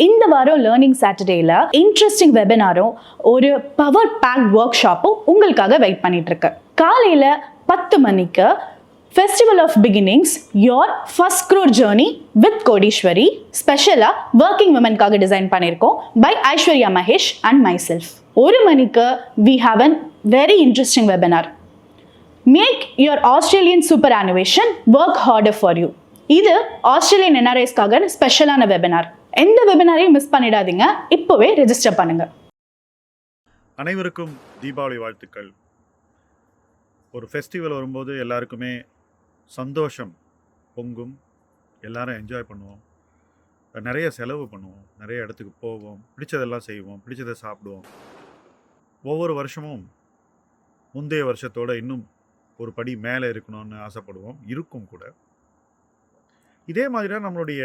இந்த வாரம் learning சாட்டர்டேல interesting வெபினாரும் ஒரு பவர் பேக் ஒர்க் ஷாப்பும் உங்களுக்காக வெயிட் பண்ணிட்டு இருக்கு. காலையில 10 மணிக்கு festival of beginnings your first crore journey with Kodeeswari ஸ்பெஷலா ஒர்க்கிங் விமன்காக டிசைன் பண்ணியிருக்கோம் by Aishwarya Mahesh and myself. 1 மணிக்கு we have an very interesting webinar, make your Australian superannuation work harder for you. இது ஆஸ்திரேலியன் என்ஆர்ஐஸ்க்காக ஸ்பெஷலான வெபினார். எந்த வெபினாரையும் மிஸ் பண்ணிடாதீங்க, இப்போவே ரெஜிஸ்டர் பண்ணுங்க. அனைவருக்கும் தீபாவளி வாழ்த்துக்கள். ஒரு ஃபெஸ்டிவல் வரும்போது எல்லாருக்குமே சந்தோஷம் பொங்கும், எல்லாரும் என்ஜாய் பண்ணுவோம், நிறைய செலவு பண்ணுவோம், நிறைய இடத்துக்கு போவோம், பிடிச்சதெல்லாம் செய்வோம், பிடிச்சதை சாப்பிடுவோம். ஒவ்வொரு வருஷமும் முந்தைய வருஷத்தோடு இன்னும் ஒரு படி மேலே இருக்கணும்னு ஆசைப்படுவோம், இருக்கும் கூட. இதே மாதிரி தான் நம்மளுடைய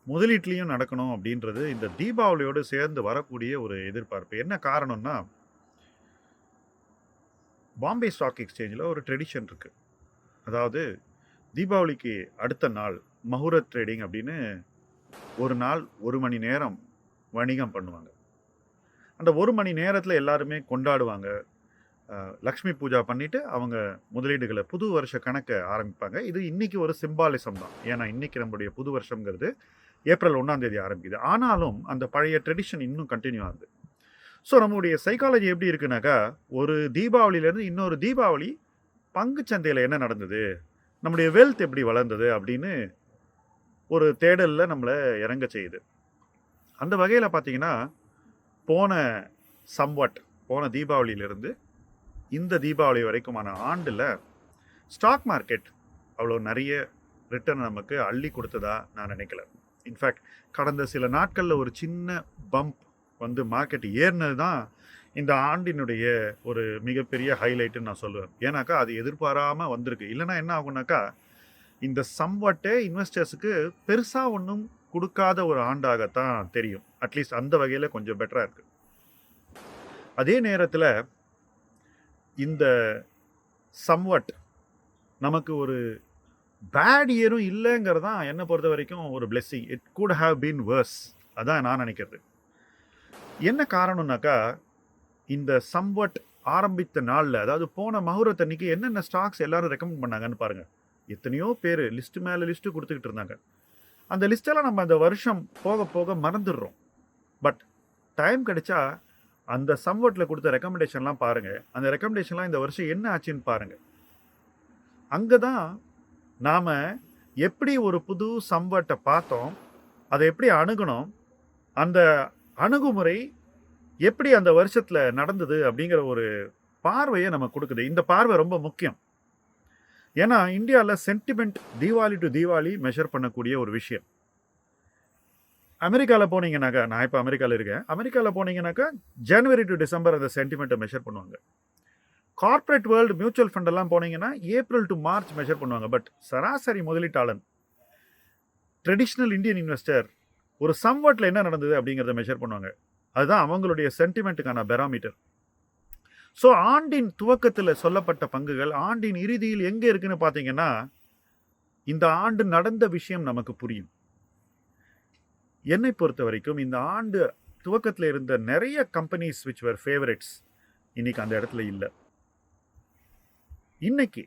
முதலீட்லேயும் நடக்கணும் அப்படின்றது இந்த தீபாவளியோடு சேர்ந்து வரக்கூடிய ஒரு எதிர்பார்ப்பு. என்ன காரணம்னா, பாம்பே ஸ்டாக் எக்ஸ்சேஞ்சில் ஒரு ட்ரெடிஷன் இருக்குது. அதாவது தீபாவளிக்கு அடுத்த நாள் மஹூரத் ட்ரேடிங் அப்படின்னு ஒரு நாள் 1 மணி நேரம் வணிகம் பண்ணுவாங்க. அந்த 1 மணி நேரத்தில் எல்லாருமே கொண்டாடுவாங்க, லக்ஷ்மி பூஜா பண்ணிவிட்டு அவங்க முதலீடுகளை புது வருஷ கணக்கை ஆரம்பிப்பாங்க. இது இன்றைக்கி ஒரு சிம்பாலிசம் தான், ஏன்னா இன்றைக்கி நம்மளுடைய புது வருஷங்கிறது ஏப்ரல் 1ஆம் தேதி ஆரம்பிக்குது. ஆனாலும் அந்த பழைய ட்ரெடிஷன் இன்னும் கண்டினியூ ஆகுது. ஸோ நம்மளுடைய சைக்காலஜி எப்படி இருக்குனாக்கா, ஒரு தீபாவளியிலேருந்து இன்னொரு தீபாவளி பங்குச்சந்தையில் என்ன நடந்தது, நம்முடைய வெல்த் எப்படி வளர்ந்தது அப்படின்னு ஒரு தேடலில் நம்மளை இறங்க செய்யுது. அந்த வகையில் பார்த்திங்கன்னா, போன தீபாவளியிலேருந்து இந்த தீபாவளி வரைக்குமான ஆண்டில் ஸ்டாக் மார்க்கெட் அவ்வளோ நிறைய ரிட்டர்ன் நமக்கு அள்ளி கொடுத்ததா நான் நினைக்கல. இன்ஃபேக்ட் கடந்த சில நாட்களில் ஒரு சின்ன பம்ப் வந்து மார்க்கெட் ஏறினது தான் இந்த ஆண்டினுடைய ஒரு மிகப்பெரிய ஹைலைட்டுன்னு நான் சொல்லுவேன். ஏன்னாக்கா அது எதிர்பாராமல் வந்திருக்கு. இல்லைனா என்ன ஆகுனாக்கா, இந்த சம்வட்டே இன்வெஸ்டர்ஸுக்கு பெருசாக ஒன்றும் கொடுக்காத ஒரு ஆண்டாகத்தான் தெரியும். அட்லீஸ்ட் அந்த வகையில் கொஞ்சம் பெட்டராக இருக்குது. அதே நேரத்தில் இந்த சம்வட் நமக்கு ஒரு பேட் இயரும் இல்லைங்கிறது தான் என்னை பொறுத்த வரைக்கும் ஒரு blessing. It could have been worse, அதான் நான் நினைக்கிறது. என்ன காரணம்னாக்கா, இந்த சம்வட் ஆரம்பித்த நாளில், அதாவது போன மஹூரத் அன்னைக்கு என்னென்ன ஸ்டாக்ஸ் எல்லாரும் ரெக்கமெண்ட் பண்ணாங்கன்னு பாருங்கள். எத்தனையோ பேர் லிஸ்ட்டு மேலே லிஸ்ட்டு கொடுத்துக்கிட்டு இருந்தாங்க. அந்த லிஸ்ட்டெல்லாம் நம்ம அந்த வருஷம் போக போக மறந்துடுறோம். பட் டைம் கிடைச்சா அந்த சம்வட்டில் கொடுத்த ரெக்கமெண்டேஷன்லாம் பாருங்கள். அந்த ரெக்கமெண்டேஷன்லாம் இந்த வருஷம் என்ன ஆச்சுன்னு பாருங்கள். அங்கே தான் நாம் எப்படி ஒரு புது சம்வட்டை பார்த்தோம், அதை எப்படி அணுகணும், அந்த அணுகுமுறை எப்படி அந்த வருஷத்தில் நடந்தது அப்படிங்கிற ஒரு பார்வையை நம்ம கொடுக்குது. இந்த பார்வை ரொம்ப முக்கியம். ஏன்னா இந்தியாவில் sentiment Deepavali to Deepavali measure பண்ணக்கூடிய ஒரு விஷயம். அமெரிக்காவில் போனீங்கன்னாக்கா, நான் இப்போ அமெரிக்காவில் இருக்கேன், அமெரிக்காவில் போனீங்கன்னாக்கா ஜனவரி டு டிசம்பர் அந்த சென்டிமெண்ட்டை மெஷர் பண்ணுவாங்க. கார்ப்பரேட் வேர்ல்டு மியூச்சுவல் ஃபண்டெல்லாம் போனீங்கன்னா ஏப்ரல் டு மார்ச் மெஷர் பண்ணுவாங்க. பட் சராசரி முதலீட்டாளன், ட்ரெடிஷ்னல் இந்தியன் இன்வெஸ்டர் ஒரு சம்வட்டில் என்ன நடந்தது அப்படிங்கிறத மெஷர் பண்ணுவாங்க. அதுதான் அவங்களுடைய சென்டிமெண்ட்டுக்கான பெராமீட்டர். ஸோ ஆண்டின் துவக்கத்தில் சொல்லப்பட்ட பங்குகள் ஆண்டின் இறுதியில் எங்கே இருக்குன்னு பார்த்தீங்கன்னா, இந்த ஆண்டு நடந்த விஷயம் நமக்கு புரியும். என்னை பொறுத்த வரைக்கும் இந்த ஆண்டு துவக்கத்தில் இருந்த நிறைய கம்பெனிஸ் விச் வர் ஃபேவரட்ஸ் இன்னைக்கு அந்த இடத்துல இல்லை. இன்னைக்கு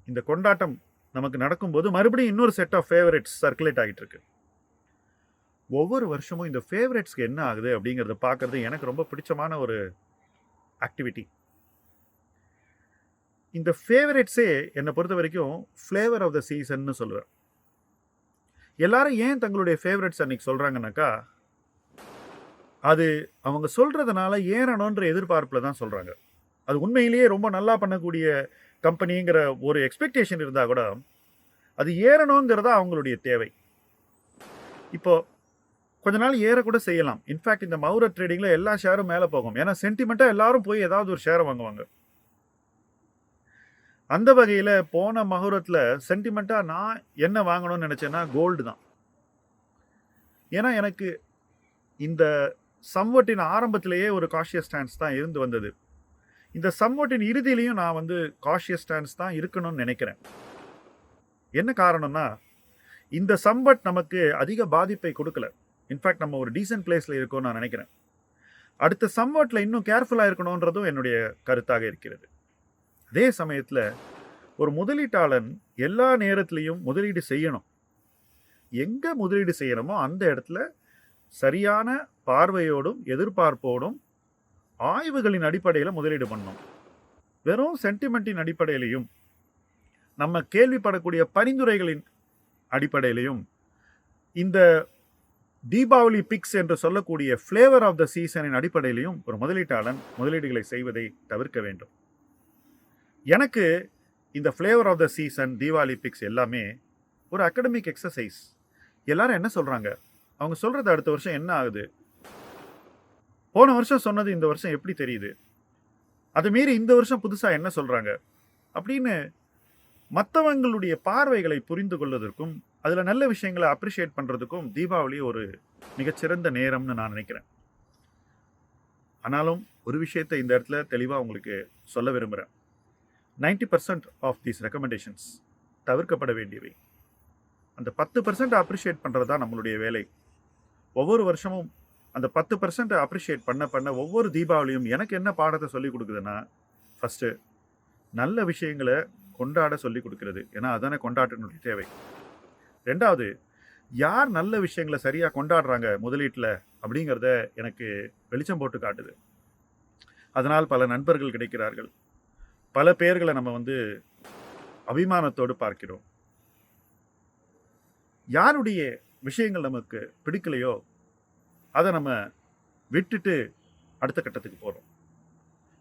இந்த கொண்டாட்டம் நமக்கு நடக்கும்போது மறுபடியும் இன்னொரு செட் ஆஃப் ஃபேவரட்ஸ் சர்க்குலேட் ஆகிட்டு இருக்கு. ஒவ்வொரு வருஷமும் இந்த ஃபேவரட்ஸ்க்கு என்ன ஆகுது அப்படிங்கிறத பார்க்கறது எனக்கு ரொம்ப பிடிச்சமான ஒரு ஆக்டிவிட்டி. இந்த ஃபேவரட்ஸே என்னை பொறுத்த வரைக்கும் ஃப்ளேவர் ஆஃப் த சீசன்னு சொல்லுவேன். எல்லாரும் ஏன் தங்களுடைய ஃபேவரட்ஸ் அன்னைக்கு சொல்கிறாங்கன்னாக்கா, அது அவங்க சொல்கிறதுனால ஏறணுன்ற எதிர்பார்ப்பில் தான் சொல்கிறாங்க. அது உண்மையிலேயே ரொம்ப நல்லா பண்ணக்கூடிய கம்பெனிங்கிற ஒரு எக்ஸ்பெக்டேஷன் இருந்தால் கூட அது ஏறணுங்கிறதா அவங்களுடைய தேவை. இப்போது கொஞ்ச நாள் ஏறக்கூட செய்யலாம். இன்ஃபேக்ட் இந்த மஹூரத் ட்ரேடிங்கில் எல்லா ஷேரும் மேலே போகும். ஏன்னா சென்டிமெண்ட்டாக எல்லாரும் போய் ஏதாவது ஒரு ஷேரை வாங்குவாங்க. அந்த வகையில் போன மஹூரத்தில் சென்டிமெண்ட்டாக நான் என்ன வாங்கணும்னு நினச்சேன்னா கோல்டு தான். ஏன்னா எனக்கு இந்த சம்வட்டின் ஆரம்பத்திலேயே ஒரு காஷியஸ் ஸ்டான்ஸ் தான் இருந்து வந்தது. இந்த சம்வட்டின் இறுதியிலையும் நான் வந்து காஷியஸ் ஸ்டான்ஸ் தான் இருக்கணும்னு நினைக்கிறேன். என்ன காரணம்னா, இந்த சம்பட் நமக்கு அதிக பாதிப்பை கொடுக்கல. இன்ஃபேக்ட் நம்ம ஒரு டீசென்ட் பிளேஸில் இருக்கோம்னு நான் நினைக்கிறேன். அடுத்த சம்வாட்டில் இன்னும் கேர்ஃபுல்லாக இருக்கணுன்றதும் என்னுடைய கருத்தாக இருக்கிறது. அதே சமயத்தில் ஒரு முதலீட்டாளன் எல்லா நேரத்திலையும் முதலீடு செய்யணும். எங்கே முதலீடு செய்யணுமோ அந்த இடத்துல சரியான பார்வையோடும் எதிர்பார்ப்போடும் ஆய்வுகளின் அடிப்படையில் முதலீடு பண்ணணும். வெறும் சென்டிமெண்ட்டின் அடிப்படையிலையும் நம்ம கேள்விப்படக்கூடிய பரிந்துரைகளின் அடிப்படையிலையும் இந்த தீபாவளி பிக்ஸ் என்று சொல்லக்கூடிய ஃப்ளேவர் ஆஃப் த சீசனின் அடிப்படையிலையும் ஒரு முதலீட்டாளன் முதலீடுகளை செய்வதை தவிர்க்க வேண்டும். எனக்கு இந்த flavour of the season, Deepavali pics எல்லாமே ஒரு அகடமிக் எக்ஸசைஸ். எல்லாரும் என்ன சொல்கிறாங்க, அவங்க சொல்கிறது அடுத்த வருஷம் என்ன ஆகுது, போன வருஷம் சொன்னது இந்த வருஷம் எப்படி தெரியுது, அதை மீறி இந்த வருஷம் புதுசாக என்ன சொல்கிறாங்க அப்படின்னு மற்றவங்களுடைய பார்வைகளை புரிந்து கொள்வதற்கும் அதில் நல்ல விஷயங்களை அப்ரிஷியேட் பண்ணுறதுக்கும் தீபாவளி ஒரு மிகச்சிறந்த நேரம்னு நான் நினைக்கிறேன். ஆனாலும் ஒரு விஷயத்தை இந்த இடத்துல தெளிவாக உங்களுக்கு சொல்ல விரும்புகிறேன். 90% ஆஃப் தீஸ் ரெக்கமெண்டேஷன்ஸ் தவிர்க்கப்பட வேண்டியவை. அந்த 10% அப்ரிஷியேட் பண்ணுறது தான் நம்மளுடைய வேலை. ஒவ்வொரு வருஷமும் அந்த 10% அப்ரிஷியேட் பண்ண ஒவ்வொரு தீபாவளியும் எனக்கு என்ன பாடத்தை சொல்லிக் கொடுக்குதுன்னா, ஃபஸ்ட்டு நல்ல விஷயங்களை கொண்டாட சொல்லிக் கொடுக்கிறது. ஏன்னா அதுதானே கொண்டாட்டத்தினுடைய தேவை. ரெண்டாவது, யார் நல்ல விஷயங்களை சரியாக கொண்டாடுறாங்க முதலீட்டில் அப்படிங்கிறத எனக்கு வெளிச்சம் போட்டு காட்டுது. அதனால் பல நண்பர்கள் கிடைக்கிறார்கள். பல பேர்களை நம்ம அபிமானத்தோடு பார்க்கிறோம். யாருடைய விஷயங்கள் நமக்கு பிடிக்கலையோ அதை நம்ம விட்டுட்டு அடுத்த கட்டத்துக்கு போகிறோம்.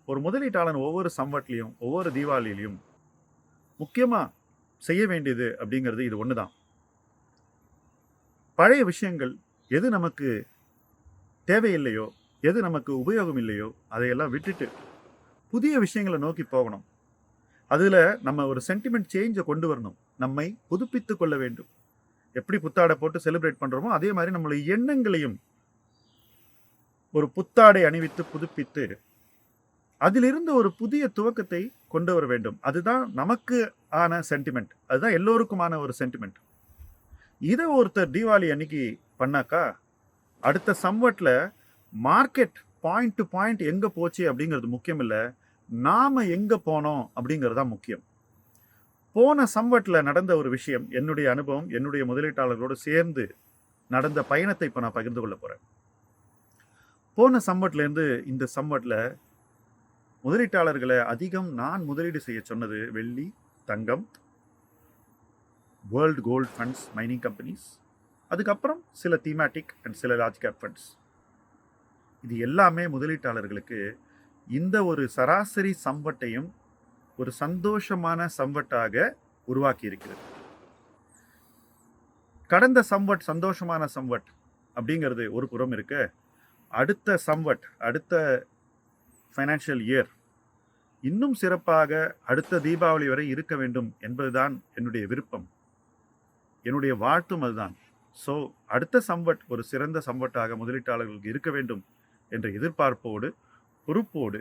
ஒரு முதலீட்டாளன் ஒவ்வொரு சம்வட்லையும் ஒவ்வொரு தீபாவளியிலையும் முக்கியமாக செய்ய வேண்டியது அப்படிங்கிறது இது ஒன்று தான். பழைய விஷயங்கள் எது நமக்கு தேவையில்லையோ, எது நமக்கு உபயோகம் இல்லையோ அதையெல்லாம் விட்டுட்டு புதிய விஷயங்களை நோக்கி போகணும். அதில் நம்ம ஒரு சென்டிமெண்ட் சேஞ்சை கொண்டு வரணும். நம்மை புதுப்பித்து கொள்ள வேண்டும். எப்படி புத்தாடை போட்டு செலிப்ரேட் பண்ணுறோமோ அதே மாதிரி நம்மளுடைய எண்ணங்களையும் ஒரு புத்தாடை அணிவித்து புதுப்பித்து அதிலிருந்து ஒரு புதிய துவக்கத்தை கொண்டு வர வேண்டும். அதுதான் நமக்கு ஆன சென்டிமெண்ட். அதுதான் எல்லோருக்குமான ஒரு சென்டிமெண்ட். இதை ஒருத்தர் தீபாவளி அன்னைக்கு பண்ணாக்கா அடுத்த சம்வட்டில் மார்க்கெட் பாயிண்ட் டு பாயிண்ட் எங்கே போச்சு அப்படிங்கிறது முக்கியம் இல்லை, நாம் எங்கே போனோம் அப்படிங்கிறது தான் முக்கியம். போன சம்வட்டில் நடந்த ஒரு விஷயம், என்னுடைய அனுபவம், என்னுடைய முதலீட்டாளர்களோடு சேர்ந்து நடந்த பயணத்தை இப்போ நான் பகிர்ந்து கொள்ள போகிறேன். போன சம்வட்லேருந்து இந்த சம்வட்டில் முதலீட்டாளர்களை அதிகம் நான் முதலீடு செய்ய சொன்னது வெள்ளி, தங்கம், world gold funds, mining companies, அதுக்கப்புறம் சில தீமேட்டிக் அண்ட் சில லார்ஜ் கேப் ஃபண்ட்ஸ். இது எல்லாமே முதலீட்டாளர்களுக்கு இந்த ஒரு சராசரி சம்வட்டையும் ஒரு சந்தோஷமான சம்வட்டாக உருவாக்கி இருக்கிறது. கடந்த சம்வட் சந்தோஷமான சம்வட் அப்படிங்கிறது ஒரு புறம் இருக்க, அடுத்த சம்வட், அடுத்த ஃபைனான்ஷியல் இயர் இன்னும் சிறப்பாக அடுத்த தீபாவளி வரை இருக்க வேண்டும் என்பதுதான் என்னுடைய விருப்பம், என்னுடைய வாழ்த்தும் அதுதான். ஸோ அடுத்த சம்வட் ஒரு சிறந்த சம்வட்டாக முதலீட்டாளர்களுக்கு இருக்க வேண்டும் என்ற எதிர்பார்ப்போடு, பொறுப்போடு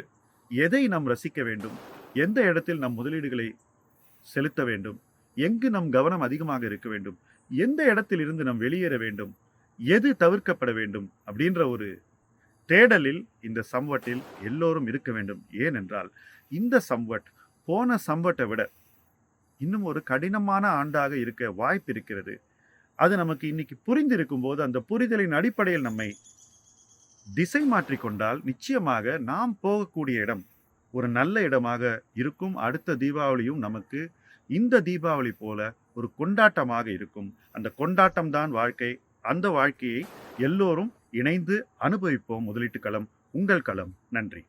எதை நாம் ரசிக்க வேண்டும், எந்த இடத்தில் நம் முதலீடுகளை செலுத்த வேண்டும், எங்கு நம் கவனம் அதிகமாக இருக்க வேண்டும், எந்த இடத்தில் இருந்து நாம் வெளியேற வேண்டும், எது தவிர்க்கப்பட வேண்டும் அப்படின்ற ஒரு தேடலில் இந்த சம்வட்டில் எல்லோரும் இருக்க வேண்டும். ஏனென்றால் இந்த சம்வட் போன சம்வட்டை விட இன்னும் ஒரு கடினமான ஆண்டாக இருக்க வாய்ப்பு இருக்கிறது. அது நமக்கு இன்னைக்கு புரிந்திருக்கும் போது அந்த புரிதலின் அடிப்படையில் நம்மை திசை மாற்றிக்கொண்டால் நிச்சயமாக நாம் போகக்கூடிய இடம் ஒரு நல்ல இடமாக இருக்கும். அடுத்த தீபாவளியும் நமக்கு இந்த தீபாவளி போல ஒரு கொண்டாட்டமாக இருக்கும். அந்த கொண்டாட்டம் தான் வாழ்க்கை. அந்த வாழ்க்கையை எல்லோரும் இணைந்து அனுபவிப்போம். முதலீட்டு களம் உங்கள் களம். நன்றி.